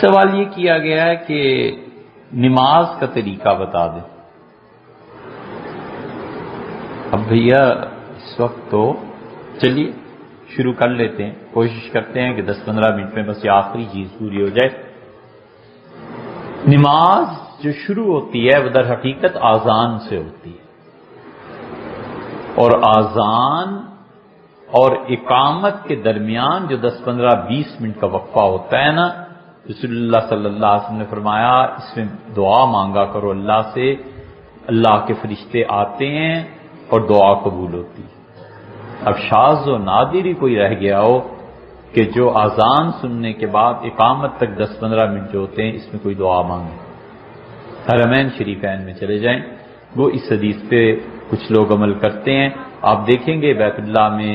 سوال یہ کیا گیا ہے کہ نماز کا طریقہ بتا دیں. اب بھیا اس وقت تو چلیے شروع کر لیتے ہیں، کوشش کرتے ہیں کہ 10-15 منٹ میں بس یہ آخری چیز پوری ہو جائے. نماز جو شروع ہوتی ہے وہ در حقیقت آذان سے ہوتی ہے، اور آذان اور اقامت کے درمیان جو 10-15-20 منٹ کا وقفہ ہوتا ہے نا، رسول اللہ صلی اللہ علیہ وسلم نے فرمایا اس میں دعا مانگا کرو اللہ سے، اللہ کے فرشتے آتے ہیں اور دعا قبول ہوتی ہے. اب شاذ و نادر ہی کوئی رہ گیا ہو کہ جو اذان سننے کے بعد اقامت تک 10-15 منٹ جو ہوتے ہیں اس میں کوئی دعا مانگے. حرمین شریفین میں چلے جائیں، وہ اس حدیث پہ کچھ لوگ عمل کرتے ہیں. آپ دیکھیں گے بیت اللہ میں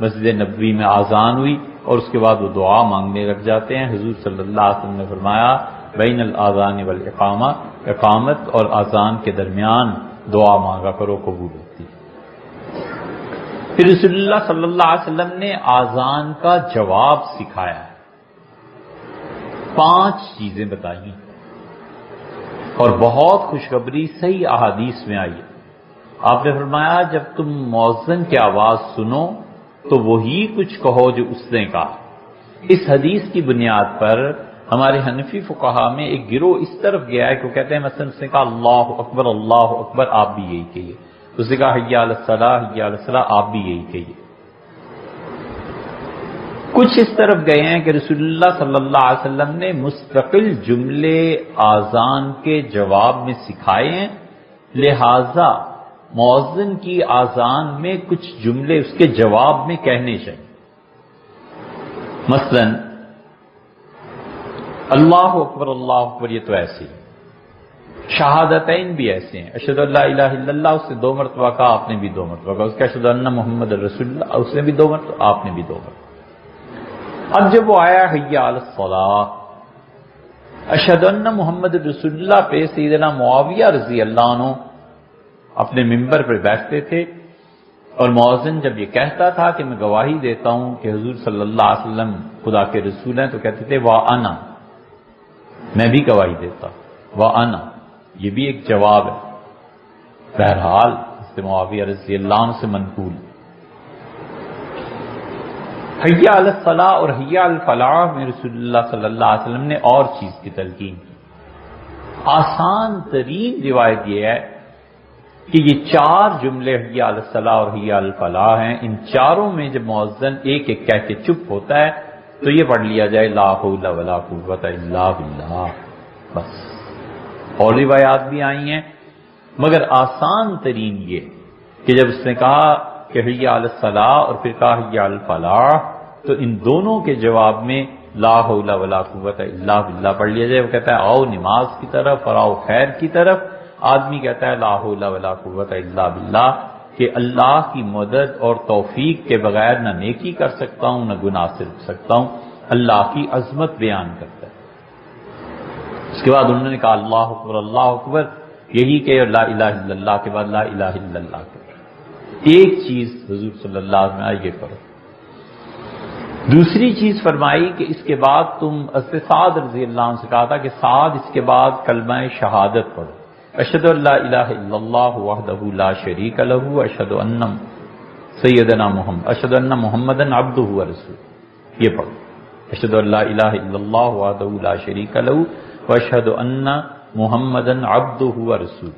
مسجد نبوی میں اذان ہوئی اور اس کے بعد وہ دعا مانگنے لگ جاتے ہیں. حضور صلی اللہ علیہ وسلم نے فرمایا بین الاذان والاقامہ، اقامت اور اذان کے درمیان دعا مانگا کرو قبول ہوتی. پھر رسول اللہ صلی اللہ علیہ وسلم نے اذان کا جواب سکھایا ہے. 5 چیزیں بتائی اور بہت خوشخبری صحیح احادیث میں آئی ہے. آپ نے فرمایا جب تم مؤذن کی آواز سنو تو وہی کچھ کہو جو اس نے کہا. اس حدیث کی بنیاد پر ہمارے حنفی فقہا میں ایک گروہ اس طرف گیا ہے کہ وہ کہتے ہیں مثلا اس نے کہا اللہ اکبر آپ بھی یہی کہیے. اس نے کہا حی علی الصلاۃ حی علی الصلاۃ آپ بھی یہی کہیے. کچھ اس طرف گئے ہیں کہ رسول اللہ صلی اللہ علیہ وسلم نے مستقل جملے آذان کے جواب میں سکھائے ہیں، لہذا مؤذن کی آذان میں کچھ جملے اس کے جواب میں کہنے چاہیے. مثلا اللہ اکبر یہ تو ایسے ہی. شہادتین بھی ایسے ہیں، اشہد ان لا الہ الا اللہ اس نے 2 مرتبہ کہا، آپ نے بھی 2 مرتبہ کہا. اس کے اشہد ان محمد رسول اللہ اس نے بھی 2 مرتبہ، آپ نے بھی 2 مرتبہ. اب جب وہ آیا حی علی الصلاۃ، اشہد ان محمد رسول اللہ پہ سیدنا معاویہ رضی اللہ عنہ اپنے ممبر پر بیٹھتے تھے، اور مؤذن جب یہ کہتا تھا کہ میں گواہی دیتا ہوں کہ حضور صلی اللہ علیہ وسلم خدا کے رسول ہیں، تو کہتے تھے وَأَنَا، میں بھی گواہی دیتا ہوں. وَأَنَا یہ بھی ایک جواب ہے. بہرحال اس سے معاویہ رضی اللہ عنہ سے منقول. حی علی الصلاۃ اور حی علی الفلاح میں رسول اللہ صلی اللہ علیہ وسلم نے اور چیز کی تلقین کی. آسان ترین روایت یہ ہے کہ یہ 4 جملے حی علی الصلاۃ اور حی علی الفلاح ہیں. ان چاروں میں جب مؤذن ایک ایک کہہ کے چپ ہوتا ہے تو یہ پڑھ لیا جائے لا حول ولا قوت الا باللہ بس. اور روایات بھی آئی ہیں، مگر آسان ترین یہ کہ جب اس نے کہا کہ حی علی الصلاۃ اور پھر کہا حی علی الفلاح تو ان دونوں کے جواب میں لا حول ولا قوت الا باللہ پڑھ لیا جائے. وہ کہتا ہے آؤ نماز کی طرف اور آؤ خیر کی طرف. آدمی کہتا ہے لا حول ولا قوت الا باللہ کہ اللہ کی مدد اور توفیق کے بغیر نہ نیکی کر سکتا ہوں نہ گناہ سے رک سکتا ہوں. اللہ کی عظمت بیان کرتا ہے. اس کے بعد انہوں نے کہا اللہ اکبر یہی کہ لا الہ الا اللہ کے بعد لا الہ الا اللہ کے. ایک چیز حضور صلی اللہ علیہ وسلم یہ کرو. دوسری چیز فرمائی کہ اس کے بعد تم حضرت سعد رضی اللہ عنہ سے کہا تھا کہ سعد اس کے بعد کلمہ شہادت پڑھو. اشہد ان لا الہ الا اللہ وحدہ لا شریک لہ اشہد ان سیدنا محمد اشہد ان محمدا عبدہ ورسولہ. یہ پڑھو اشہد ان لا الہ الا اللہ وحدہ لا شریک لہ واشہد ان محمدا عبدہ ورسولہ.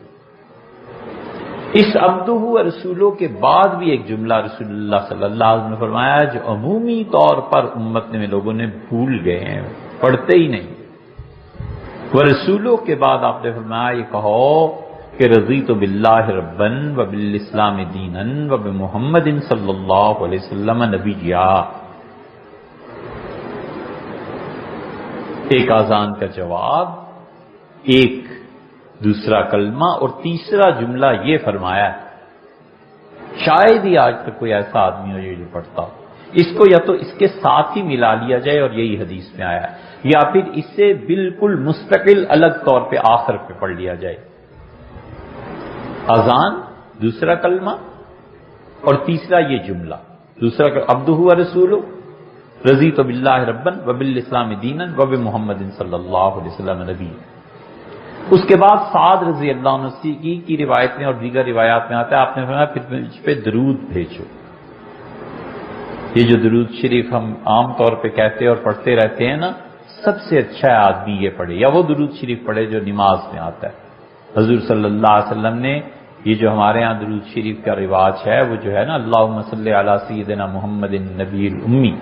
اس عبدہ ورسولہ کے بعد بھی ایک جملہ رسول اللہ صلی اللہ علیہ وسلم نے فرمایا جو عمومی طور پر امت میں لوگوں نے بھول گئے ہیں، پڑھتے ہی نہیں. ورسولوں کے بعد آپ نے فرمایا یہ کہو کہ رضیت باللہ ربا وبالاسلام دینا وبمحمد صلی اللہ علیہ وسلم نبیا. ایک اذان کا جواب، ایک دوسرا کلمہ اور تیسرا جملہ یہ فرمایا ہے. شاید ہی آج تک کوئی ایسا آدمی ہو جو پڑھتا ہو. اس کو یا تو اس کے ساتھ ہی ملا لیا جائے اور یہی حدیث میں آیا ہے، یا پھر اسے بالکل مستقل الگ طور پہ آخر پہ پڑھ لیا جائے. اذان، دوسرا کلمہ اور تیسرا یہ جملہ. دوسرا عبدہ ورسولہ، رضیت باللہ ربا وبالاسلام دینا وبمحمد صلی اللہ علیہ وسلم نبی۔ اس کے بعد سعد رضی اللہ عنہ کی روایت میں اور دیگر روایات میں آتا ہے آپ نے فرمایا پھر مجھ پہ درود بھیجو۔ یہ جو درود شریف ہم عام طور پہ کہتے اور پڑھتے رہتے ہیں نا، سب سے اچھا ہے آدمی یہ پڑھے، یا وہ درود شریف پڑھے جو نماز میں آتا ہے۔ حضور صلی اللہ علیہ وسلم نے یہ جو ہمارے ہاں درود شریف کا رواج ہے وہ جو ہے نا، اللہم صلی علی سیدنا محمد النبی الامی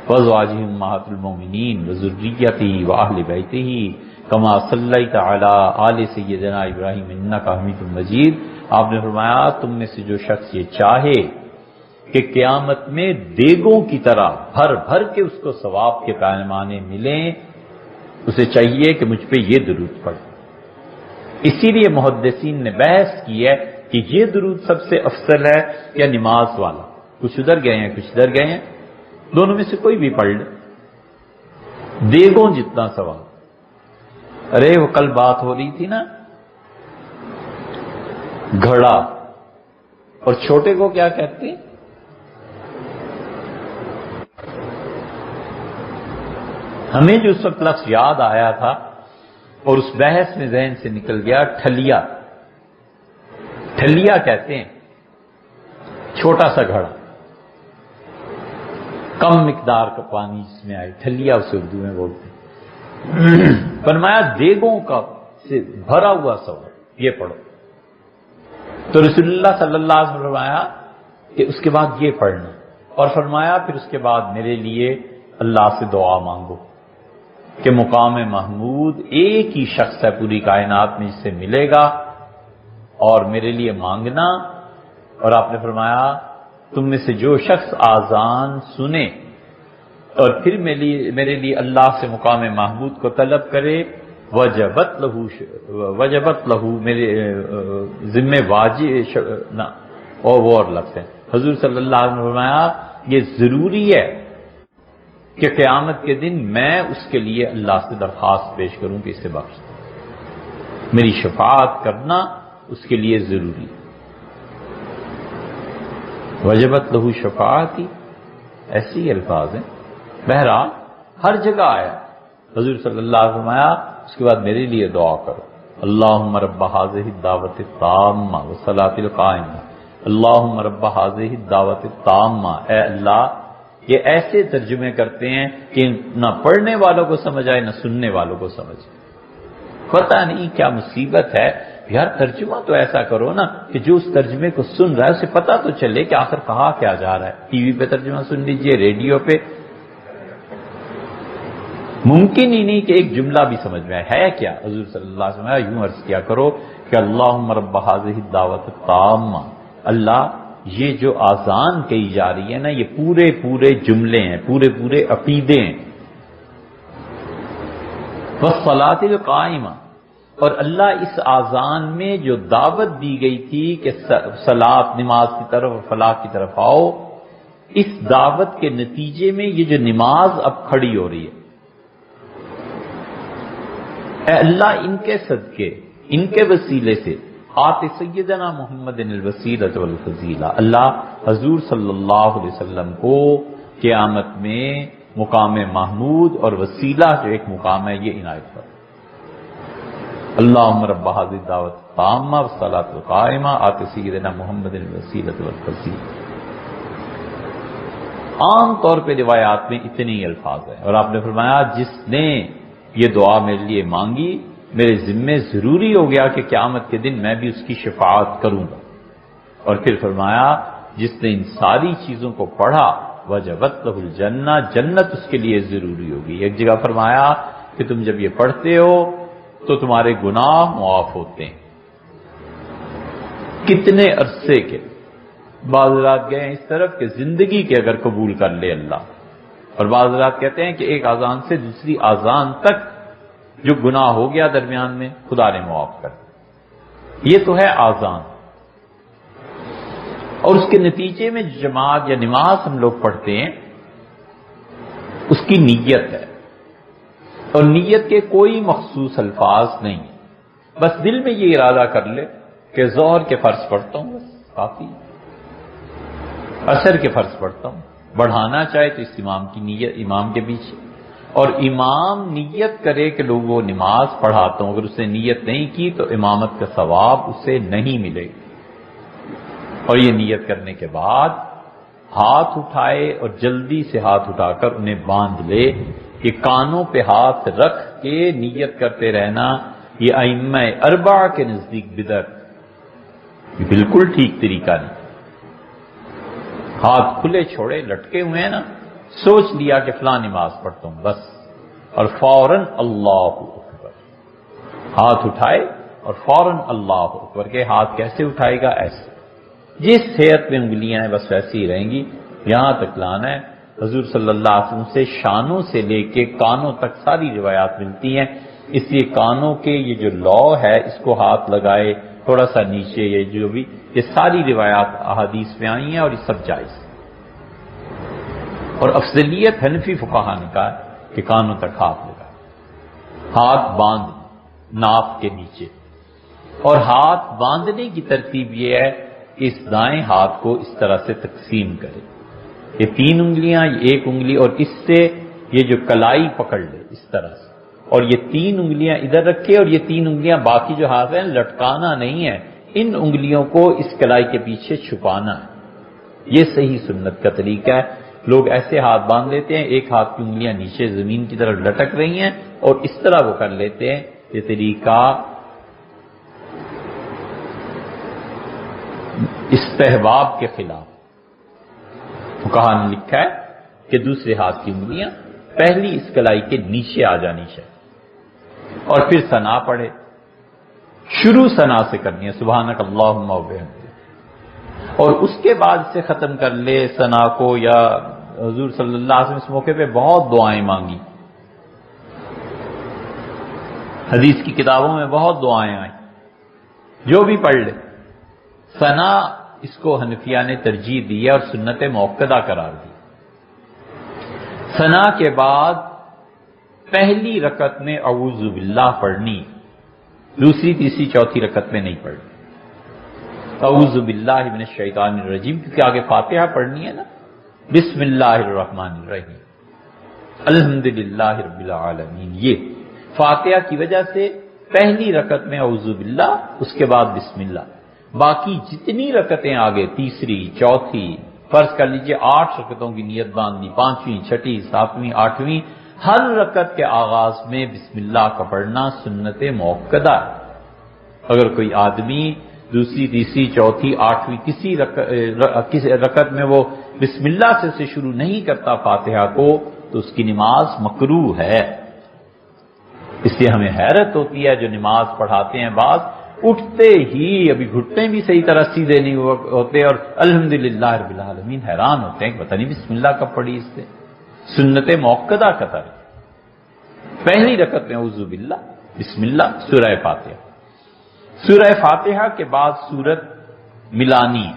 وازواجہ امہات المومنین وذریتہ واہل بیتہ کما صلیت علی آل سیدنا ابراہیم انک حمید مجید۔ آپ نے فرمایا تم میں سے جو شخص یہ چاہے کہ قیامت میں دیگوں کی طرح بھر بھر کے اس کو ثواب کے پیمانے ملیں، اسے چاہیے کہ مجھ پہ یہ درود پڑھے۔ اسی لیے محدثین نے بحث کی ہے کہ یہ درود سب سے افضل ہے یا نماز والا۔ کچھ ادھر گئے ہیں کچھ ادھر گئے ہیں، دونوں میں سے کوئی بھی پڑھ لے، دیگوں جتنا ثواب۔ ارے وہ کل بات ہو رہی تھی نا، گھڑا اور چھوٹے کو کیا کہتے ہیں؟ ہمیں جو اس وقت لفظ یاد آیا تھا اور اس بحث میں ذہن سے نکل گیا، ٹھلیا۔ ٹھلیا کہتے ہیں چھوٹا سا گھڑا، کم مقدار کا پانی جس میں آئے، ٹھلیا اسے اردو میں بولتے ہیں۔ فرمایا دیگوں کا سے بھرا ہوا سوال، یہ پڑھو۔ تو رسول اللہ صلی اللہ علیہ وسلم فرمایا کہ اس کے بعد یہ پڑھنا، اور فرمایا پھر اس کے بعد میرے لیے اللہ سے دعا مانگو کہ مقام محمود ایک ہی شخص ہے پوری کائنات میں جس سے ملے گا، اور میرے لیے مانگنا۔ اور آپ نے فرمایا تم میں سے جو شخص آذان سنے اور پھر میرے لیے اللہ سے مقام محمود کو طلب کرے، وجبت لہو میرے ذمہ واجب نہ، اور وہ اور لفظ ہے۔ حضور صلی اللہ علیہ وسلم نے فرمایا یہ ضروری ہے کہ قیامت کے دن میں اس کے لیے اللہ سے درخواست پیش کروں کہ اسے بخش دے، میری شفاعت کرنا اس کے لیے ضروری ہے۔ وجبت لہو شفاعتی، ایسی الفاظ ہیں۔ بہرحال ہر جگہ آیا، حضور صلی اللہ علیہ وسلم فرمایا اس کے بعد میرے لیے دعا کرو، اللہم رب ھذہ الدعوۃ التامہ والصلاۃ القائمہ، اللہم رب ھذہ الدعوۃ التامہ۔ اے اللہ، یہ ایسے ترجمے کرتے ہیں کہ نہ پڑھنے والوں کو سمجھ آئے نہ سننے والوں کو سمجھ آئے۔ پتہ نہیں کیا مصیبت ہے یار، ترجمہ تو ایسا کرو نا کہ جو اس ترجمے کو سن رہا ہے اسے پتہ تو چلے کہ آخر کہا کیا جا رہا ہے۔ ٹی وی پہ ترجمہ سن لیجئے، ریڈیو پہ، ممکن ہی نہیں کہ ایک جملہ بھی سمجھ میں ہے کیا۔ حضور صلی اللہ علیہ وسلم یوں عرض کیا کرو کہ اللہم رب ھذہ الدعوۃ التامہ، اللہ یہ جو آذان کہی جا رہی ہے نا، یہ پورے جملے ہیں، پورے عقیدے ہیں۔ والصلاۃ القائمہ، اور اللہ اس آذان میں جو دعوت دی گئی تھی کہ صلاۃ نماز کی طرف اور فلاح کی طرف آؤ، اس دعوت کے نتیجے میں یہ جو نماز اب کھڑی ہو رہی ہے، اے اللہ ان کے صدقے، ان کے وسیلے سے آت سیدنا محمد الوسیلۃ والفضیلہ، اللہ حضور صلی اللہ علیہ وسلم کو قیامت میں مقام محمود اور وسیلہ جو ایک مقام ہے یہ عنایت کر۔ اللہم رب ھذہ الدعوۃ التامہ والصلاۃ القائمہ آت سیدنا محمد الوسیلۃ والفضیلہ۔ عام طور پہ روایات میں اتنے ہی الفاظ ہیں، اور آپ نے فرمایا جس نے یہ دعا میرے لیے مانگی میرے ذمے ضروری ہو گیا کہ قیامت کے دن میں بھی اس کی شفاعت کروں گا۔ اور پھر فرمایا جس نے ان ساری چیزوں کو پڑھا وجبت لہ الجنہ، جنت اس کے لیے ضروری ہوگی۔ ایک جگہ فرمایا کہ تم جب یہ پڑھتے ہو تو تمہارے گناہ معاف ہوتے ہیں۔ کتنے عرصے کے بعض رات گئے ہیں اس طرف کہ زندگی کے اگر قبول کر لے اللہ، اور بعض رات کہتے ہیں کہ ایک اذان سے دوسری اذان تک جو گناہ ہو گیا درمیان میں خدا نے معاف کر۔ یہ تو ہے اذان، اور اس کے نتیجے میں جماعت یا نماز ہم لوگ پڑھتے ہیں اس کی نیت ہے، اور نیت کے کوئی مخصوص الفاظ نہیں، بس دل میں یہ ارادہ کر لے کہ ظہر کے فرض پڑھتا ہوں، بس کافی، عصر کے فرض پڑھتا ہوں، بڑھانا چاہے تو اس امام کی نیت امام کے پیچھے، اور امام نیت کرے کہ لوگ وہ نماز پڑھاتا ہوں، اگر اس نے نیت نہیں کی تو امامت کا ثواب اسے نہیں ملے گا۔ اور یہ نیت کرنے کے بعد ہاتھ اٹھائے اور جلدی سے ہاتھ اٹھا کر انہیں باندھ لے۔ کہ کانوں پہ ہاتھ رکھ کے نیت کرتے رہنا یہ ائمہ اربعہ کے نزدیک بدعت، یہ بالکل ٹھیک طریقہ نہیں۔ ہاتھ کھلے چھوڑے لٹکے ہوئے ہیں نا، سوچ لیا کہ فلاں نماز پڑھتا ہوں بس، اور فوراً اللہ اکبر، ہاتھ اٹھائے اور فوراً اللہ اکبر کے۔ ہاتھ کیسے اٹھائے گا؟ ایسے، جس صحت میں انگلیاں ہیں بس ویسے ہی رہیں گی، یہاں تک لانا ہے۔ حضور صلی اللہ علیہ وسلم سے شانوں سے لے کے کانوں تک ساری روایات ملتی ہیں، اس لیے کانوں کے یہ جو لو ہے اس کو ہاتھ لگائے، تھوڑا سا نیچے، یہ جو بھی یہ ساری روایات احادیث میں آئی ہیں اور یہ سب جائز۔ اور افضلیت حنفی فقہا نے کہا کہ کانوں تک ہاتھ لگائے، ہاتھ باندھ ناف کے نیچے۔ اور ہاتھ باندھنے کی ترتیب یہ ہے کہ اس دائیں ہاتھ کو اس طرح سے تقسیم کرے، یہ 3 انگلیاں، یہ 1 انگلی، اور اس سے یہ جو کلائی پکڑ لے اس طرح سے، اور یہ 3 انگلیاں ادھر رکھے، اور یہ 3 انگلیاں باقی جو ہاتھ ہیں لٹکانا نہیں ہے، ان انگلیوں کو اس کلائی کے پیچھے چھپانا ہے۔ یہ صحیح سنت کا طریقہ ہے۔ لوگ ایسے ہاتھ باندھ لیتے ہیں، ایک ہاتھ کی انگلیاں نیچے زمین کی طرف لٹک رہی ہیں اور اس طرح وہ کر لیتے ہیں۔ یہ طریقہ استحباب کے خلاف۔ فقہا نے لکھا ہے کہ دوسرے ہاتھ کی انگلیاں پہلی اس کلائی کے نیچے آ جانی چاہیے، اور پھر ثنا پڑھے۔ شروع ثنا سے کرنی ہے، سبحانک اللہم و بحمدک، اور اس کے بعد سے ختم کر لے ثنا کو۔ یا حضور صلی اللہ علیہ وسلم اس موقع پہ بہت دعائیں مانگی، حدیث کی کتابوں میں بہت دعائیں آئیں، جو بھی پڑھ لے۔ ثنا اس کو حنفیہ نے ترجیح دی ہے اور سنت موقدہ قرار دی۔ ثنا کے بعد پہلی رکعت میں اعوذ باللہ پڑھنی، دوسری تیسری چوتھی رکعت میں نہیں پڑھنی۔ اعوذ باللہ من الشیطان الرجیم، کیونکہ آگے فاتحہ پڑھنی ہے نا، بسم اللہ الرحمن الرحیم، الحمدللہ رب العالمین۔ یہ فاتحہ کی وجہ سے پہلی رکعت میں اعوذ باللہ، اس کے بعد بسم اللہ۔ باقی جتنی رکعتیں آگے، تیسری چوتھی، فرض کر لیجئے 8 رکعتوں کی نیت باندھنی، 5ویں، 6ٹھی، 7ویں، 8ویں، ہر رکعت کے آغاز میں بسم اللہ کا پڑھنا سنت موقدہ ہے۔ اگر کوئی آدمی دوسری، تیسری، چوتھی، 8ویں کسی رکعت میں وہ بسم اللہ سے شروع نہیں کرتا فاتحہ کو، تو اس کی نماز مکروہ ہے۔ اس لیے ہمیں حیرت ہوتی ہے جو نماز پڑھاتے ہیں، بعض اٹھتے ہی ابھی گھٹنے بھی صحیح طرح سیدھے نہیں ہوتے اور الحمدللہ رب العالمین، حیران ہوتے ہیں کہ پتہ نہیں بسم اللہ کب پڑھی اس سے۔ سنت موقدہ کا طرز، پہلی رکعت میں اعوذ باللہ، بسم اللہ، سورہ فاتحہ۔ سورہ فاتحہ کے بعد سورت ملانی ہے،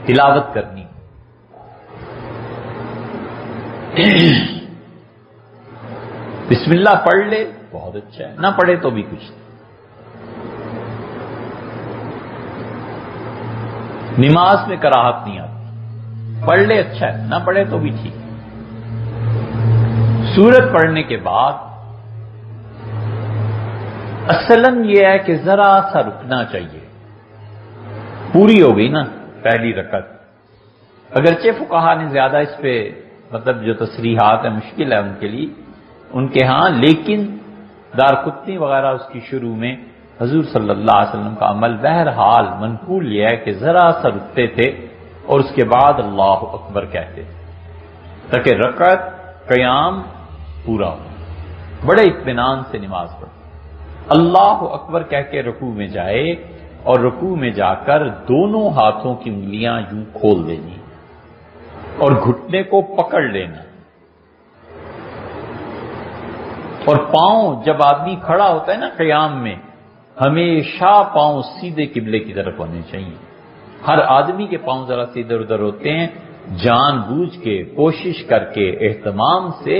تلاوت کرنی۔ بسم اللہ پڑھ لے بہت اچھا ہے، نہ پڑھے تو بھی کچھ نہیں۔ نماز میں کراہت نہیں آتی، پڑھ لے اچھا ہے، نہ پڑھے تو بھی ٹھیک۔ سورت پڑھنے کے بعد اصلاً یہ ہے کہ ذرا سا رکنا چاہیے، پوری ہو گئی نا پہلی رکعت۔ اگرچہ فقہا نے زیادہ اس پہ مطلب جو تصریحات ہیں مشکل ہے ان کے لیے، ان کے ہاں، لیکن دارقطنی وغیرہ اس کی شروع میں حضور صلی اللہ علیہ وسلم کا عمل بہرحال منقول یہ ہے کہ ذرا سا رکتے تھے اور اس کے بعد اللہ اکبر کہتے تھے تاکہ رکعت قیام پورا ہو، بڑے اطمینان سے نماز پڑھو۔ اللہ اکبر کہہ کے رکوع میں جائے اور رکوع میں جا کر دونوں ہاتھوں کی انگلیاں یوں کھول دینی اور گھٹنے کو پکڑ لینا، اور پاؤں جب آدمی کھڑا ہوتا ہے نا قیام میں، ہمیشہ پاؤں سیدھے قبلے کی طرف ہونے چاہیے۔ ہر آدمی کے پاؤں ذرا سے ادھر ادھر ہوتے ہیں، جان بوجھ کے، کوشش کر کے، اہتمام سے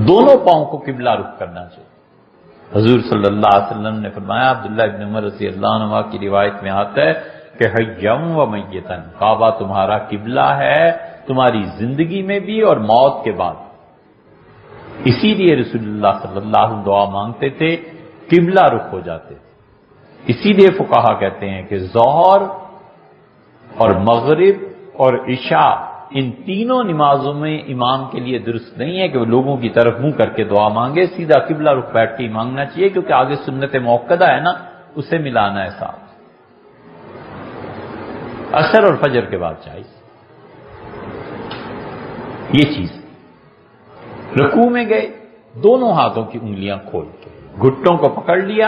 دونوں پاؤں کو قبلہ رخ کرنا چاہیے۔ حضور صلی اللہ علیہ وسلم نے فرمایا، عبداللہ ابن عمر رضی اللہ عنہ کی روایت میں آتا ہے کہ حیم و میتن، کعبہ تمہارا قبلہ ہے تمہاری زندگی میں بھی اور موت کے بعد۔ اسی لیے رسول اللہ صلی اللہ علیہ وسلم دعا مانگتے تھے، قبلہ رخ ہو جاتے تھے۔ اسی لیے فقہا کہتے ہیں کہ ظہر اور مغرب اور عشاء ان تینوں نمازوں میں امام کے لیے درست نہیں ہے کہ وہ لوگوں کی طرف منہ کر کے دعا مانگے، سیدھا قبلہ رخ بیٹھ کے ہی مانگنا چاہیے، کیونکہ آگے سنت موقدہ ہے نا، اسے ملانا ہے ساتھ۔ عصر اور فجر کے بعد چاہیے یہ چیز۔ رکوع میں گئے، دونوں ہاتھوں کی انگلیاں کھول کے گھٹنوں کو پکڑ لیا،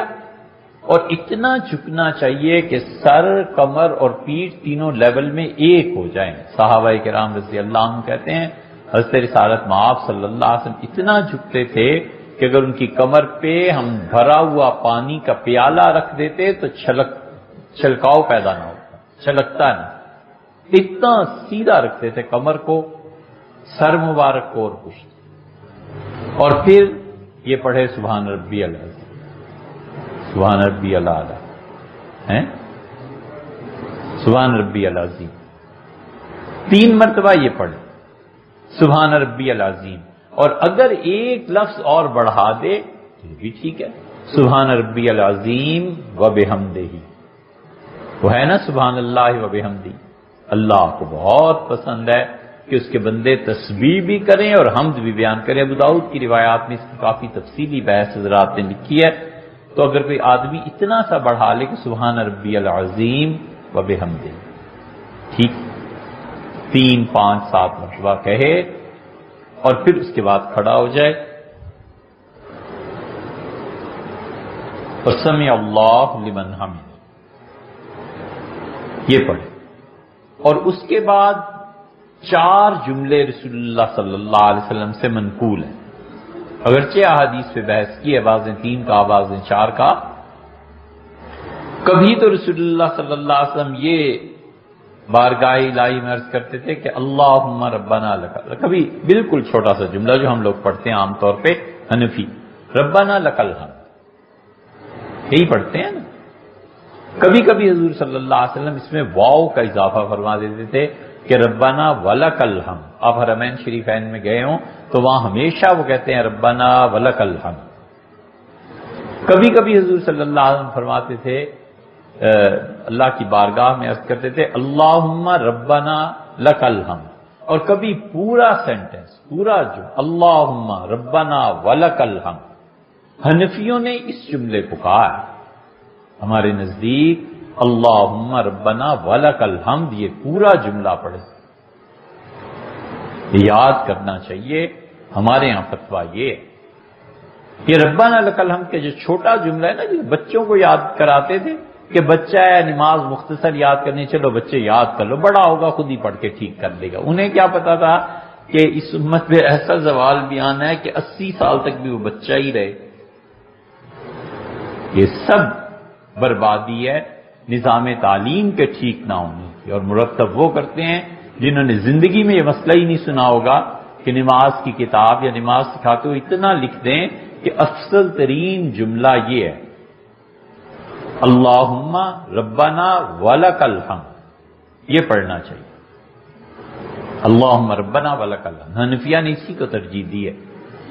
اور اتنا جھکنا چاہیے کہ سر، کمر اور پیٹھ تینوں لیول میں ایک ہو جائیں۔ صحابہ کرام رضی اللہ عنہ کہتے ہیں حضرت رسالت مآب صلی اللہ علیہ وسلم اتنا جھکتے تھے کہ اگر ان کی کمر پہ ہم بھرا ہوا پانی کا پیالہ رکھ دیتے تو چھلکاؤ پیدا نہ ہوتا، چھلکتا نہیں، اتنا سیدھا رکھتے تھے کمر کو، سر مبارک کو اور پشت۔ اور پھر یہ پڑھے سبحان ربی العظیم، سبحان ربی العلیٰ، سبحان ربی العظیم، 3 مرتبہ یہ پڑھے سبحان ربی العظیم، اور اگر ایک لفظ اور بڑھا دے تو بھی ٹھیک ہے، سبحان ربی العظیم و بحمدہ، وہ ہے نا سبحان اللہ و بحمدہ، اللہ کو بہت پسند ہے کہ اس کے بندے تسبیح بھی کریں اور حمد بھی بیان کریں۔ ابو داؤد کی روایات میں اس کی کافی تفصیلی بحث حضرات نے لکھی ہے، تو اگر کوئی آدمی اتنا سا بڑھا لے کہ سبحان ربی العظیم و بحمدہ، ٹھیک، 3، 5، 7 مرتبہ کہے، اور پھر اس کے بعد کھڑا ہو جائے اور سمع اللہ لمن حمدہ یہ پڑھے، اور اس کے بعد 4 جملے رسول اللہ صلی اللہ علیہ وسلم سے منقول ہیں، اگرچہ احادیث پہ بحث کی ہے، بعض نے 3 کا، بعض نے 4 کا۔ کبھی تو رسول اللہ صلی اللہ علیہ وسلم یہ بارگاہ الہی میں عرض کرتے تھے کہ اللہم ربنا لک، کبھی بالکل چھوٹا سا جملہ جو ہم لوگ پڑھتے ہیں عام طور پہ حنفی، ربنا لک الحمد، یہی پڑھتے ہیں نا۔ کبھی کبھی حضور صلی اللہ علیہ وسلم اس میں واو کا اضافہ فرما دیتے تھے کہ ربنا ولک الحمد۔ آپ حرمین شریفین میں گئے ہوں تو وہاں ہمیشہ وہ کہتے ہیں ربنا ولک الحمد۔ کبھی کبھی حضور صلی اللہ علیہ وسلم فرماتے تھے، اللہ کی بارگاہ میں عرض کرتے تھے اللہم ربنا لک الحمد، اور کبھی پورا سینٹنس، پورا جو اللہم ربنا ولک الحمد۔ حنفیوں نے اس جملے کو کہا ہے، ہمارے نزدیک اللہم ربنا ولک الحمد یہ پورا جملہ پڑھے، یاد کرنا چاہیے۔ ہمارے یہاں فتویٰ یہ ربنا لک الحمد کے جو چھوٹا جملہ ہے نا، جو بچوں کو یاد کراتے تھے کہ بچہ ہے نماز مختصر یاد کرنی، چلو بچے یاد کر لو، بڑا ہوگا خود ہی پڑھ کے ٹھیک کر لے گا۔ انہیں کیا پتا تھا کہ اس امت میں ایسا زوال بھی آنا ہے کہ 80 سال تک بھی وہ بچہ ہی رہے۔ یہ سب بربادی ہے نظام تعلیم کے ٹھیک نہ ہونے کی، اور مرتب وہ کرتے ہیں جنہوں نے زندگی میں یہ مسئلہ ہی نہیں سنا ہوگا کہ نماز کی کتاب یا نماز سکھاتے ہوئے اتنا لکھ دیں کہ افضل ترین جملہ یہ ہے اللہم ربنا ولک الحمد، یہ پڑھنا چاہیے، اللہم ربنا ولک الحمد۔ حنفیہ نے اسی کو ترجیح دی ہے،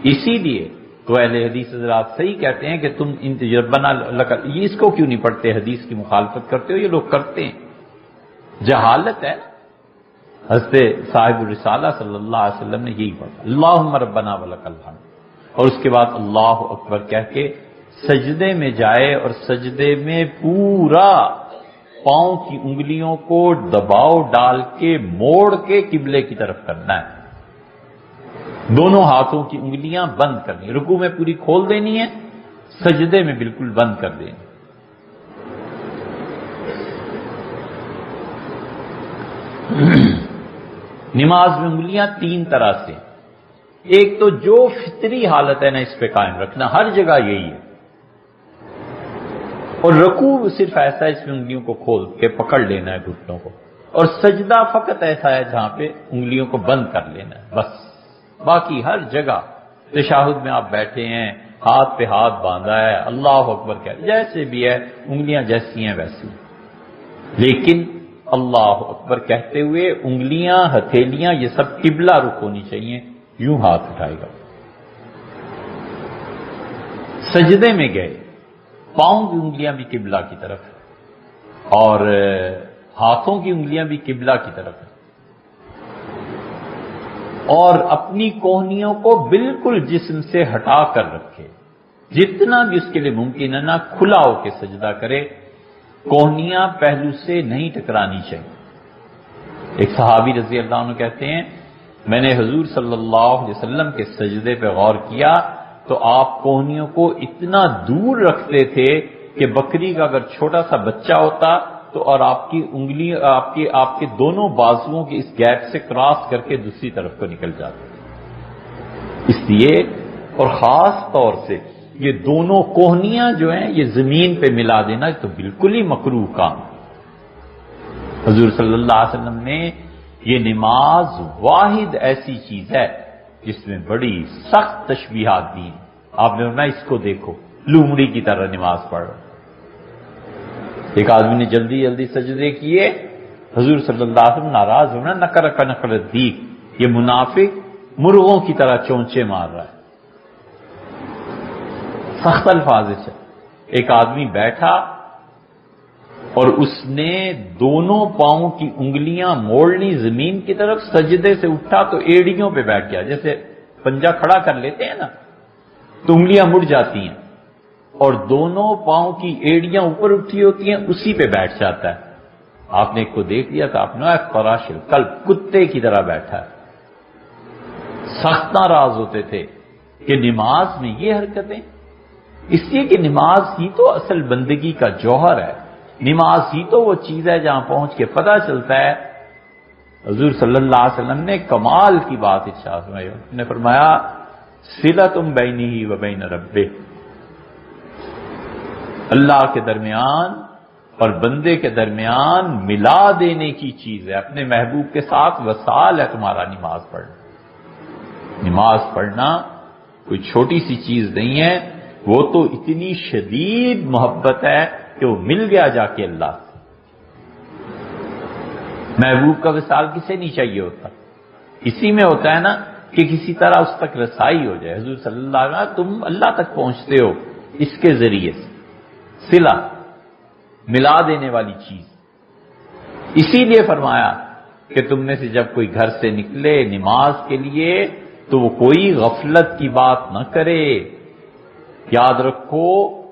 اسی لیے تو اہل حدیث حضرات صحیح کہتے ہیں کہ تم ربنا لک، یہ اس کو کیوں نہیں پڑھتے، حدیث کی مخالفت کرتے ہو؟ یہ لوگ کرتے ہیں، جہالت ہے۔ حضرت صاحب الرسالہ صلی اللہ علیہ وسلم نے یہی پڑھا اللہم ربنا ولک الحمد، اور اس کے بعد اللہ اکبر کہہ کے سجدے میں جائے، اور سجدے میں پورا پاؤں کی انگلیوں کو دباؤ ڈال کے موڑ کے قبلے کی طرف کرنا ہے، دونوں ہاتھوں کی انگلیاں بند کرنی، رکوع میں پوری کھول دینی ہے، سجدے میں بالکل بند کر دینی۔ نماز میں انگلیاں 3 طرح سے، ایک تو جو فطری حالت ہے نا اس پہ قائم رکھنا، ہر جگہ یہی ہے، اور رکوع صرف ایسا ہے اس میں انگلیوں کو کھول کے پکڑ لینا ہے گھٹنوں کو، اور سجدہ فقط ایسا ہے جہاں پہ انگلیوں کو بند کر لینا ہے بس، باقی ہر جگہ تشہد میں آپ بیٹھے ہیں، ہاتھ پہ ہاتھ باندھا ہے، اللہ اکبر کہہ جیسے بھی ہے، انگلیاں جیسی ہیں ویسی۔ لیکن اللہ اکبر کہتے ہوئے انگلیاں، ہتھیلیاں یہ سب قبلہ رخ ہونی چاہیے، یوں ہاتھ اٹھائے گا۔ سجدے میں گئے، پاؤں کی انگلیاں بھی قبلہ کی طرف اور ہاتھوں کی انگلیاں بھی قبلہ کی طرف ہیں، اور اپنی کوہنیوں کو بالکل جسم سے ہٹا کر رکھے، جتنا بھی اس کے لیے ممکن ہے نا کھلا ہو کے سجدہ کرے، کوہنیاں پہلو سے نہیں ٹکرانی چاہیے۔ ایک صحابی رضی اللہ عنہ کہتے ہیں میں نے حضور صلی اللہ علیہ وسلم کے سجدے پہ غور کیا تو آپ کوہنیوں کو اتنا دور رکھتے تھے کہ بکری کا اگر چھوٹا سا بچہ ہوتا تو اور آپ کی انگلی آپ کے دونوں بازوؤں کی اس گیپ سے کراس کر کے دوسری طرف کو نکل جاتے۔ اس لیے اور خاص طور سے یہ دونوں کوہنیاں جو ہیں یہ زمین پہ ملا دینا تو بالکل ہی مکروہ کام۔ حضور صلی اللہ علیہ وسلم نے یہ نماز واحد ایسی چیز ہے جس میں بڑی سخت تشبیہات دی ہیں۔ آپ نے فرمایا اس کو دیکھو، لومڑی کی طرح نماز پڑھ رہا۔ ایک آدمی نے جلدی جلدی سجدے کیے، حضور صلی اللہ علیہ وسلم ناراض ہونا، نقر کا نقر دیک، یہ منافق مرغوں کی طرح چونچے مار رہا ہے، سخت الفاظ سے۔ ایک آدمی بیٹھا اور اس نے دونوں پاؤں کی انگلیاں موڑنی زمین کی طرف، سجدے سے اٹھا تو ایڑیوں پہ بیٹھ گیا، جیسے پنجہ کھڑا کر لیتے ہیں نا تو انگلیاں مڑ جاتی ہیں، اور دونوں پاؤں کی ایڑیاں اوپر اٹھی ہوتی ہیں، اسی پہ بیٹھ جاتا ہے۔ آپ نے ایک کو دیکھ لیا تو آپ نے فراش القلب، کتے کی طرح بیٹھا ہے۔ سخت ناراض ہوتے تھے کہ نماز میں یہ حرکتیں، اس لیے کہ نماز ہی تو اصل بندگی کا جوہر ہے، نماز ہی تو وہ چیز ہے جہاں پہنچ کے پتہ چلتا ہے۔ حضور صلی اللہ علیہ وسلم نے کمال کی بات ارشاد فرمائی، انہوں نے فرمایا صلۃ بینہ و بین ربہ، اللہ کے درمیان اور بندے کے درمیان ملا دینے کی چیز ہے، اپنے محبوب کے ساتھ وصال ہے تمہارا نماز پڑھنا۔ نماز پڑھنا کوئی چھوٹی سی چیز نہیں ہے، وہ تو اتنی شدید محبت ہے کہ وہ مل گیا جا کے اللہ سے۔ محبوب کا وصال کسے نہیں چاہیے ہوتا، اسی میں ہوتا ہے نا کہ کسی طرح اس تک رسائی ہو جائے۔ حضور صلی اللہ علیہ وسلم تم اللہ تک پہنچتے ہو اس کے ذریعے سے، صلہ ملا دینے والی چیز۔ اسی لیے فرمایا کہ تم میں سے جب کوئی گھر سے نکلے نماز کے لیے تو وہ کوئی غفلت کی بات نہ کرے، یاد رکھو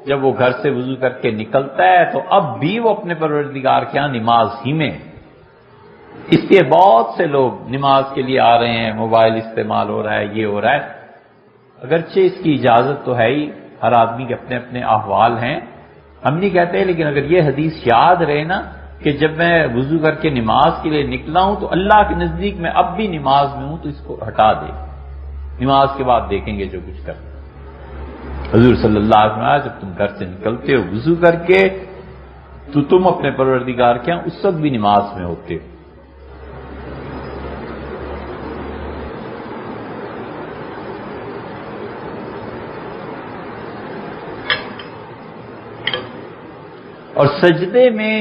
جب وہ گھر سے وضو کر کے نکلتا ہے تو اب بھی وہ اپنے پروردگار کے ہاں نماز ہی میں۔ اس لیے بہت سے لوگ نماز کے لیے آ رہے ہیں، موبائل استعمال ہو رہا ہے، یہ ہو رہا ہے، اگرچہ اس کی اجازت تو ہے ہی، ہر آدمی کے اپنے اپنے احوال ہیں، ہم نہیں کہتے، لیکن اگر یہ حدیث یاد رہے نا کہ جب میں وضو کر کے نماز کے لیے نکلا ہوں تو اللہ کے نزدیک میں اب بھی نماز میں ہوں، تو اس کو ہٹا دے، نماز کے بعد دیکھیں گے جو کچھ کرنا۔ حضور صلی اللہ علیہ وسلم جب تم گھر سے نکلتے ہو وضو کر کے تو تم اپنے پروردگار کے ہاں اس وقت بھی نماز میں ہوتے ہو۔ اور سجدے میں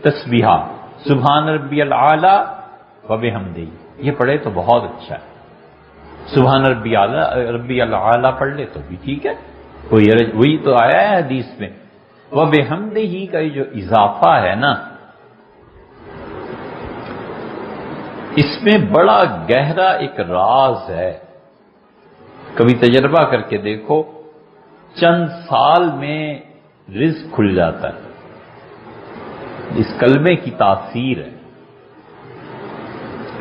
تسبیحات سبحان ربی الاعلی و بحمدہ یہ پڑھے تو بہت اچھا ہے، سبحان ربی الاعلی پڑھ لے تو بھی ٹھیک ہے، وہی تو آیا ہے حدیث میں۔ و بحمدہ کا یہ جو اضافہ ہے نا، اس میں بڑا گہرا ایک راز ہے، کبھی تجربہ کر کے دیکھو، چند سال میں رزق کھل جاتا ہے، اس کلمے کی تاثیر ہے،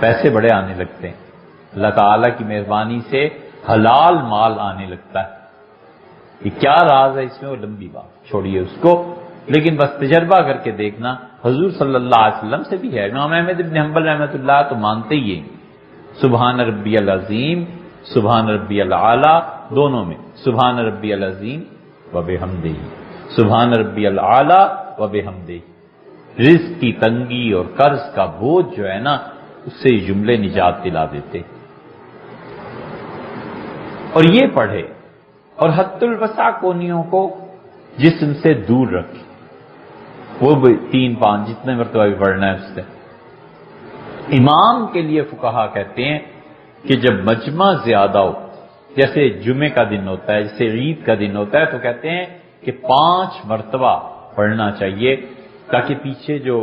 پیسے بڑے آنے لگتے ہیں، اللہ تعالیٰ کی مہربانی سے حلال مال آنے لگتا ہے۔ یہ کیا راز ہے اس میں، وہ لمبی بات چھوڑیے اس کو، لیکن بس تجربہ کر کے دیکھنا، حضور صلی اللہ علیہ وسلم سے بھی ہے، امام احمد بن حنبل رحمۃ اللہ تو مانتے ہی ہیں، سبحان ربی العظیم سبحان ربی الاعلی، دونوں میں سبحان ربی العظیم و بحمدہ، سبحان ربی الاعلی و بحمدہ۔ رزق کی تنگی اور قرض کا بوجھ جو ہے نا، اس سے یہ جملے نجات دلا دیتے۔ اور یہ پڑھے اور حد الوسع کونیوں کو جسم سے دور رکھے، وہ بھی 3 5 جتنے مرتبہ بھی پڑھنا ہے اس سے۔ امام کے لیے فقہا کہتے ہیں کہ جب مجمع زیادہ ہو، جیسے جمعے کا دن ہوتا ہے، جیسے عید کا دن ہوتا ہے، تو کہتے ہیں کہ 5 مرتبہ پڑھنا چاہیے، تاکہ پیچھے جو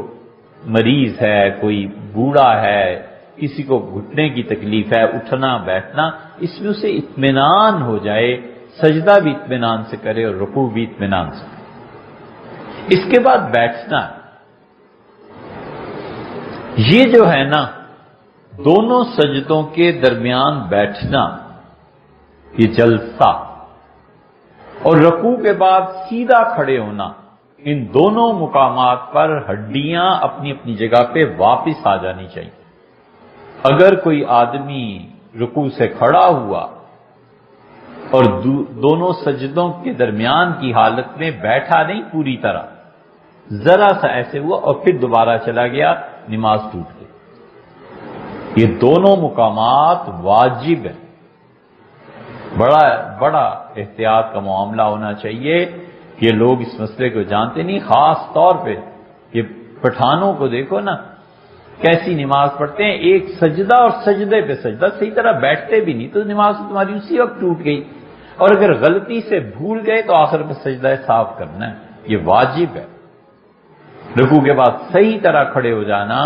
مریض ہے، کوئی بوڑھا ہے، کسی کو گھٹنے کی تکلیف ہے، اٹھنا بیٹھنا، اس میں اسے اطمینان ہو جائے، سجدہ بھی اطمینان سے کرے اور رکوع بھی اطمینان سے کرے۔ اس کے بعد بیٹھنا، یہ جو ہے نا دونوں سجدوں کے درمیان بیٹھنا، یہ جلسہ، اور رکوع کے بعد سیدھا کھڑے ہونا، ان دونوں مقامات پر ہڈیاں اپنی اپنی جگہ پہ واپس آ جانی چاہیے۔ اگر کوئی آدمی رکوع سے کھڑا ہوا اور دونوں سجدوں کے درمیان کی حالت میں بیٹھا نہیں پوری طرح، ذرا سا ایسے ہوا اور پھر دوبارہ چلا گیا، نماز ٹوٹ گئی۔ یہ دونوں مقامات واجب ہیں، بڑا احتیاط کا معاملہ ہونا چاہیے۔ یہ لوگ اس مسئلے کو جانتے نہیں، خاص طور پہ یہ پٹھانوں کو دیکھو نا کیسی نماز پڑھتے ہیں، ایک سجدہ اور سجدے پہ سجدہ، صحیح طرح بیٹھتے بھی نہیں، تو نماز تمہاری اسی وقت ٹوٹ گئی۔ اور اگر غلطی سے بھول گئے تو آخر میں سجدہ صاف کرنا ہے، یہ واجب ہے۔ رکوع کے بعد صحیح طرح کھڑے ہو جانا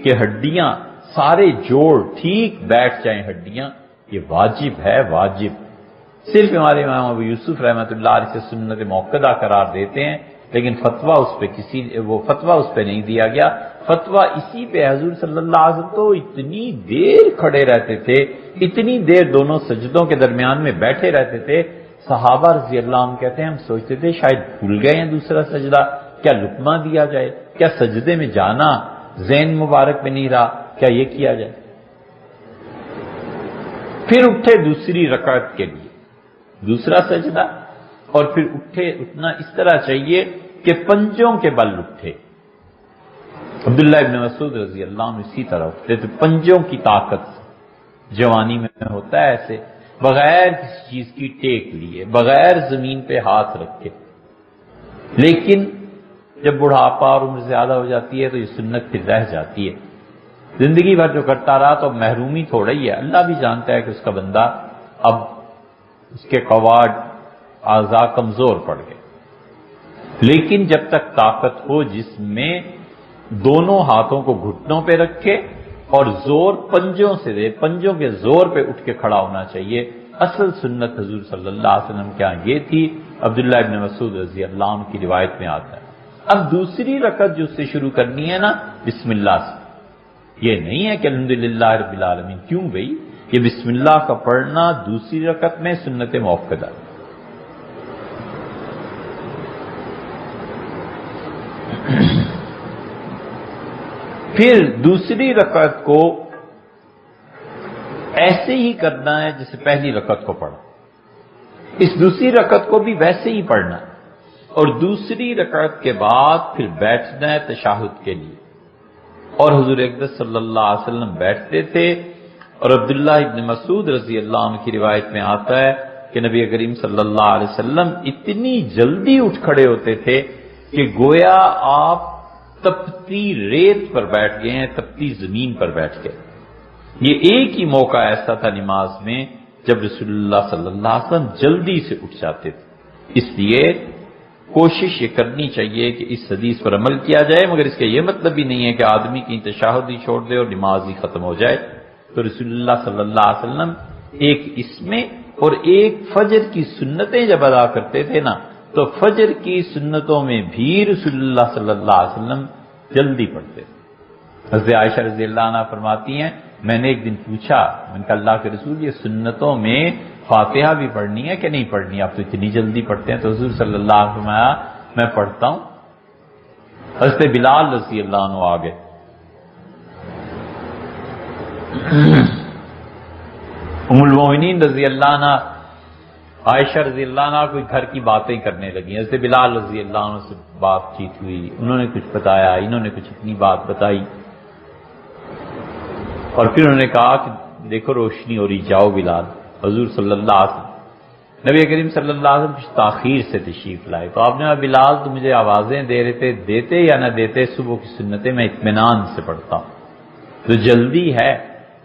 کہ ہڈیاں سارے جوڑ ٹھیک بیٹھ جائیں ہڈیاں، یہ واجب ہے، واجب۔ صرف ہمارے امام ابو یوسف رحمۃ اللہ علیہ سے سنت موقدہ قرار دیتے ہیں، لیکن فتویٰ اس پہ نہیں دیا گیا۔ فتویٰ اسی پہ حضور صلی اللہ علیہ وسلم تو اتنی دیر کھڑے رہتے تھے، اتنی دیر دونوں سجدوں کے درمیان میں بیٹھے رہتے تھے، صحابہ رضی اللہ عنہ کہتے ہیں ہم سوچتے تھے شاید بھول گئے ہیں دوسرا سجدہ، کیا لقمہ دیا جائے، کیا سجدے میں جانا ذہن مبارک میں نہیں رہا، کیا یہ کیا جائے۔ پھر اٹھے دوسری رکعت کے لیے، دوسرا سجدہ، اور پھر اٹھنا اس طرح چاہیے کہ پنجوں کے بل اٹھے۔ عبداللہ ابن مسعود رضی اللہ عنہ اسی طرح اٹھتے تھے، پنجوں کی طاقت سے، جوانی میں ہوتا ہے ایسے، بغیر کسی چیز کی ٹیک لیے، بغیر زمین پہ ہاتھ رکھے۔ لیکن جب بڑھاپا اور عمر زیادہ ہو جاتی ہے تو یہ سنت پھر رہ جاتی ہے، زندگی بھر جو کرتا رہا تو محرومی تھوڑا ہی ہے، اللہ بھی جانتا ہے کہ اس کا بندہ اب اس کے قواعد اعضاء کمزور پڑ گئے، لیکن جب تک طاقت ہو جسم میں، دونوں ہاتھوں کو گھٹنوں پہ رکھے اور زور پنجوں سے دے، پنجوں کے زور پہ اٹھ کے کھڑا ہونا چاہیے۔ اصل سنت حضور صلی اللہ علیہ وسلم کیا یہ تھی، عبداللہ ابن مسعود رضی اللہ عنہ کی روایت میں آتا ہے۔ اب دوسری رکعت جو سے شروع کرنی ہے نا بسم اللہ سے، یہ نہیں ہے کہ الحمدللہ رب العالمین، کیوں بھئی؟ یہ بسم اللہ کا پڑھنا دوسری رکعت میں سنت موقدہ۔ پھر دوسری رکعت کو ایسے ہی کرنا ہے جیسے پہلی رکعت کو پڑھا، اس دوسری رکعت کو بھی ویسے ہی پڑھنا ہے، اور دوسری رکعت کے بعد پھر بیٹھنا ہے تشہد کے لیے۔ اور حضور اقدس صلی اللہ علیہ وسلم بیٹھتے تھے، اور عبداللہ ابن مسعود رضی اللہ عنہ کی روایت میں آتا ہے کہ نبی کریم صلی اللہ علیہ وسلم اتنی جلدی اٹھ کھڑے ہوتے تھے کہ گویا آپ تپتی ریت پر بیٹھ گئے ہیں، تپتی زمین پر بیٹھ گئے۔ یہ ایک ہی موقع ایسا تھا نماز میں جب رسول اللہ صلی اللہ علیہ وسلم جلدی سے اٹھ جاتے تھے۔ اس لیے کوشش یہ کرنی چاہیے کہ اس حدیث پر عمل کیا جائے، مگر اس کا یہ مطلب بھی نہیں ہے کہ آدمی کی تشہد ہی چھوڑ دے اور نماز ہی ختم ہو جائے۔ تو رسول اللہ صلی اللہ علیہ وسلم ایک اس میں اور ایک فجر کی سنتیں جب ادا کرتے تھے نا، تو فجر کی سنتوں میں بھی رسول اللہ صلی اللہ علیہ وسلم جلدی پڑھتے تھے۔ حضرت عائشہ رضی اللہ عنہا فرماتی ہیں میں نے ایک دن پوچھا، میں نے کہا اللہ کے رسول یہ سنتوں میں فاتحہ بھی پڑھنی ہے کہ نہیں پڑھنی، آپ تو اتنی جلدی پڑھتے ہیں؟ تو حضور صلی اللہ علیہ وسلم فرمایا میں پڑھتا ہوں۔ حضرت بلال رضی اللہ عنہ آگے، ام المومنین رضی اللہ عنہ عائشہ رضی اللہ عنہ کوئی گھر کی باتیں کرنے لگی، حضرت بلال رضی اللہ عنہ سے بات چیت ہوئی، انہوں نے کچھ بتایا، انہوں نے کچھ اپنی بات بتائی، اور پھر انہوں نے کہا کہ دیکھو روشنی ہو رہی، جاؤ بلال۔ حضور صلی اللہ علیہ وسلم نبی کریم صلی اللہ علیہ وسلم کچھ تاخیر سے تشریف لائے تو آپ نے کہا بلال تو مجھے آوازیں دے رہے تھے، دیتے یا نہ دیتے صبح کی سنتیں میں اطمینان سے پڑھتا ہوں، تو جلدی ہے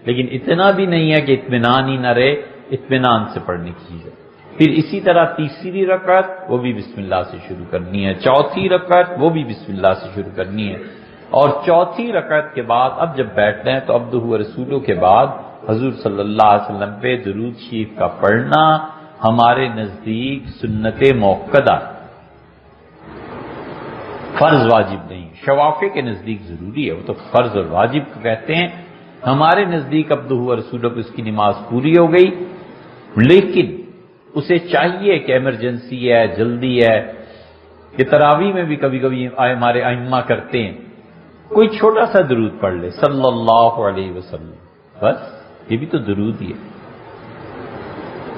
لیکن اتنا بھی نہیں ہے کہ اطمینان ہی نہ رہے، اطمینان سے پڑھنے کی چیز ہے۔ پھر اسی طرح تیسری رکعت وہ بھی بسم اللہ سے شروع کرنی ہے، چوتھی رکعت وہ بھی بسم اللہ سے شروع کرنی ہے، اور چوتھی رکعت کے بعد اب جب بیٹھتے ہیں تو عبدہ و رسولہ کے بعد حضور صلی اللہ علیہ وسلم پہ درود شریف کا پڑھنا ہمارے نزدیک سنت موقدہ، فرض واجب نہیں، شوافی کے نزدیک ضروری ہے، وہ تو فرض اور واجب کو کہتے ہیں، ہمارے نزدیک عبدہ و رسولہ پہ اس کی نماز پوری ہو گئی، لیکن اسے چاہیے کہ ایمرجنسی ہے، جلدی ہے، کہ تراویح میں بھی کبھی کبھی ہمارے ائمہ کرتے ہیں، کوئی چھوٹا سا درود پڑھ لے صلی اللہ علیہ وسلم، بس یہ بھی تو درود ہی ہے،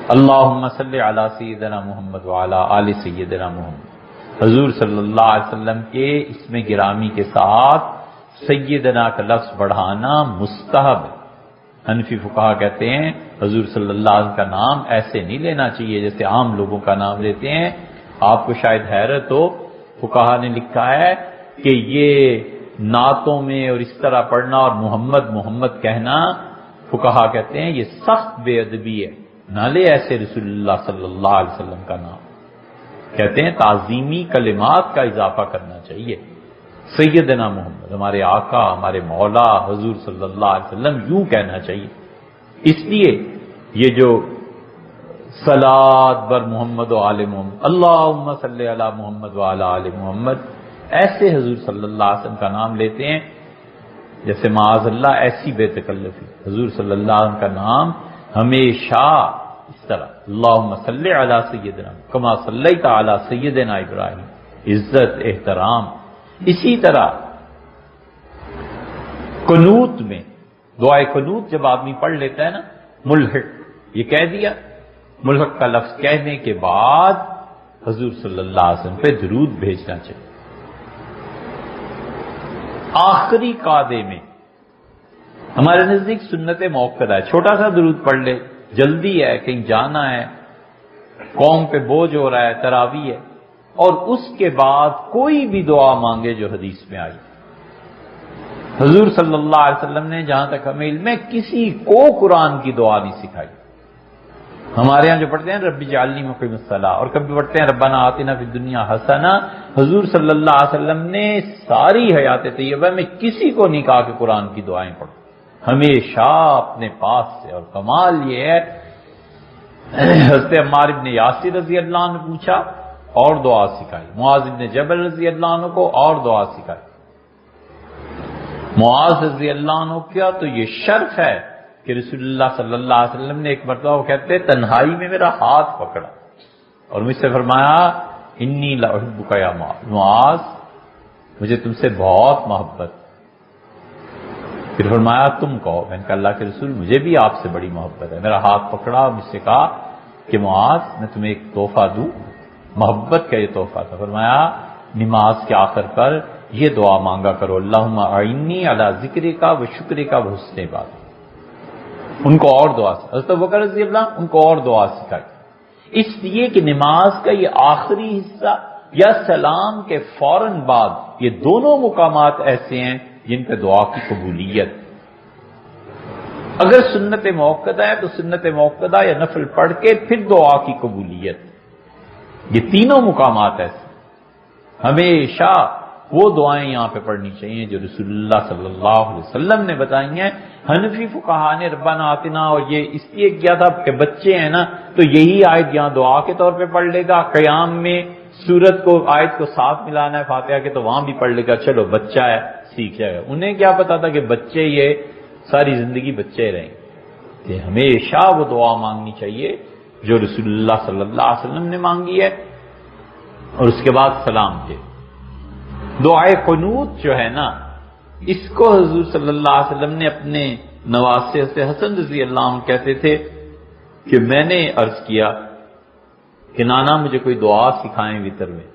اللہم صلی علی سیدنا محمد وعلی آل سیدنا محمد۔ حضور صلی اللہ علیہ وسلم کے اسم گرامی کے ساتھ سیدنا کا لفظ بڑھانا مستحب ہے۔ حنفی فقہا کہتے ہیں حضور صلی اللہ علیہ وسلم کا نام ایسے نہیں لینا چاہیے جیسے عام لوگوں کا نام لیتے ہیں۔ آپ کو شاید حیرت ہو، فقہا نے لکھا ہے کہ یہ نعتوں میں اور اس طرح پڑھنا اور محمد محمد کہنا، فقہا کہتے ہیں یہ سخت بے ادبی ہے، نہ لے ایسے رسول اللہ صلی اللہ علیہ وسلم کا نام، کہتے ہیں تعظیمی کلمات کا اضافہ کرنا چاہیے، سیدنا محمد ہمارے آقا ہمارے مولا حضور صلی اللہ علیہ وسلم یوں کہنا چاہیے۔ اس لیے یہ جو صلاۃ بر محمد و آل محمد، اللہم صلی علی محمد و علی آل محمد، ایسے حضور صلی اللہ علیہ وسلم کا نام لیتے ہیں جیسے معاذ اللہ ایسی بے تکلفی، حضور صلی اللہ علیہ وسلم کا نام ہمیشہ اس طرح اللہم صلی علی سیدنا کما صلیت علی سیدنا ابراہیم، عزت احترام۔ اسی طرح قنوت میں دعائے قنوت جب آدمی پڑھ لیتا ہے نا، ملحق یہ کہہ دیا، ملحق کا لفظ کہنے کے بعد حضور صلی اللہ علیہ وسلم پہ درود بھیجنا چاہیے۔ آخری قعدے میں ہمارے نزدیک سنت موقدہ ہے، چھوٹا سا درود پڑھ لے، جلدی ہے کہیں جانا ہے، قوم پہ بوجھ ہو رہا ہے، تراویح ہے، اور اس کے بعد کوئی بھی دعا مانگے جو حدیث میں آئی۔ حضور صلی اللہ علیہ وسلم نے جہاں تک ہمیں علم ہے کسی کو قرآن کی دعا نہیں سکھائی۔ ہمارے ہاں جو پڑھتے ہیں رب اجعلنی مقیم الصلاۃ، اور کبھی پڑھتے ہیں ربنا آتنا فی الدنیا حسنہ، حضور صلی اللہ علیہ وسلم نے ساری حیات طیبہ میں کسی کو نہیں کہا کہ قرآن کی دعائیں پڑھو، ہمیشہ اپنے پاس سے۔ اور کمال یہ ہے، حضرت عمار بن یاسر رضی اللہ عنہ نے پوچھا اور دعا سکھائی، معاذ بن جبل رضی اللہ عنہ کو اور دعا سکھائی۔ معاذ رضی اللہ عنہ کیا تو یہ شرف ہے کہ رسول اللہ صلی اللہ علیہ وسلم نے ایک مرتبہ وہ کہتے تنہائی میں میرا ہاتھ پکڑا اور مجھ سے فرمایا انی لاحبک یا معاذ، مجھے تم سے بہت محبت۔ پھر فرمایا تم کہو، میں نے کہا اللہ کے رسول مجھے بھی آپ سے بڑی محبت ہے۔ میرا ہاتھ پکڑا اور مجھ سے کہا کہ معاذ میں تمہیں ایک تحفہ دوں، محبت کا یہ تحفہ تھا۔ فرمایا نماز کے آخر پر یہ دعا مانگا کرو، اللہم اعنی علی ذکرک و شکرک و حسن عبادتک۔ ان کو اور دعا سے حضرت ابوبکر رضی اللہ ان کو اور دعا سکھائی، اس لیے کہ نماز کا یہ آخری حصہ یا سلام کے فوراً بعد یہ دونوں مقامات ایسے ہیں جن پہ دعا کی قبولیت۔ اگر سنت موقدہ ہے تو سنت موقدہ یا نفل پڑھ کے پھر دعا کی قبولیت، یہ تینوں مقامات ایسے ہمیشہ وہ دعائیں یہاں پہ پڑھنی چاہیے جو رسول اللہ صلی اللہ علیہ وسلم نے بتائی ہیں۔ حنفی فقہا نے ربنا آتنا اور یہ اس لیے کیا تھا کہ بچے ہیں نا تو یہی آیت یہاں دعا کے طور پہ پڑھ لے گا، قیام میں سورت کو آیت کو ساتھ ملانا ہے فاتحہ کے تو وہاں بھی پڑھ لے گا، چلو بچہ ہے سیکھ جائے گا۔ انہیں کیا پتا تھا کہ بچے یہ ساری زندگی بچے رہیں کہ ہمیشہ وہ دعا مانگنی چاہیے جو رسول اللہ صلی اللہ علیہ وسلم نے مانگی ہے۔ اور اس کے بعد سلام کے دعائے قنوت جو ہے نا، اس کو حضور صلی اللہ علیہ وسلم نے اپنے نواسے سے حسن رضی اللہ عنہ کہتے تھے کہ میں نے عرض کیا کہ نانا مجھے کوئی دعا سکھائیں وتر میں،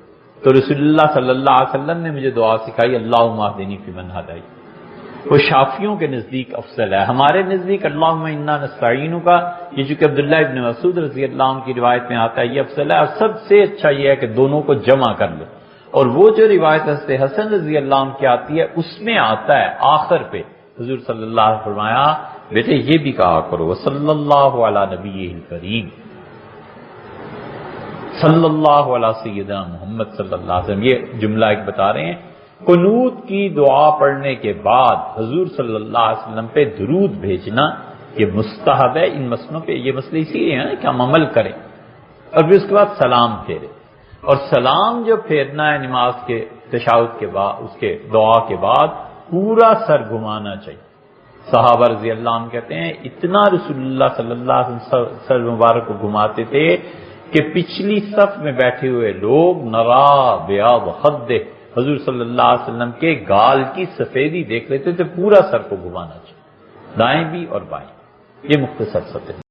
تو رسول اللہ صلی اللہ علیہ وسلم نے مجھے دعا سکھائی اللہم اہدنی فیمن ہدیت، وہ شافیوں کے نزدیک افضل ہے. ہمارے نزدیک اللہم انا نستعینک کا یہ چونکہ عبداللہ ابن مسعود رضی اللہ عنہ کی روایت میں آتا ہے یہ افضل ہے. اور سب سے اچھا یہ ہے کہ دونوں کو جمع کر لو. اور وہ جو روایت حضرت حسن رضی اللہ عنہ کی آتی ہے اس میں آتا ہے آخر پہ حضور صلی اللہ علیہ وسلم فرمایا بیٹے یہ بھی کہا کرو صلی اللہ علی نبی الکریم صلی اللہ علیہ سیدنا محمد صلی اللہ علیہ وسلم. یہ جملہ ایک بتا رہے ہیں قنوت کی دعا پڑھنے کے بعد حضور صلی اللہ علیہ وسلم پہ درود بھیجنا یہ مستحب ہے. ان مسئلوں پہ یہ مسئلے اسی لیے ہیں کہ ہم عمل کریں. اور پھر اس کے بعد سلام پھیرے. اور سلام جو پھیرنا ہے نماز کے تشہد کے بعد اس کے دعا کے بعد پورا سر گھمانا چاہیے. صحابہ رضی اللہ عنہ کہتے ہیں اتنا رسول اللہ صلی اللہ علیہ وسلم سر مبارک کو گھماتے تھے کہ پچھلی صف میں بیٹھے ہوئے لوگ نرا بیاض خد حضور صلی اللہ علیہ وسلم کے گال کی سفیدی دیکھ لیتے تھے. پورا سر کو گھمانا چاہیے دائیں بھی اور بائیں. یہ مختصر سطح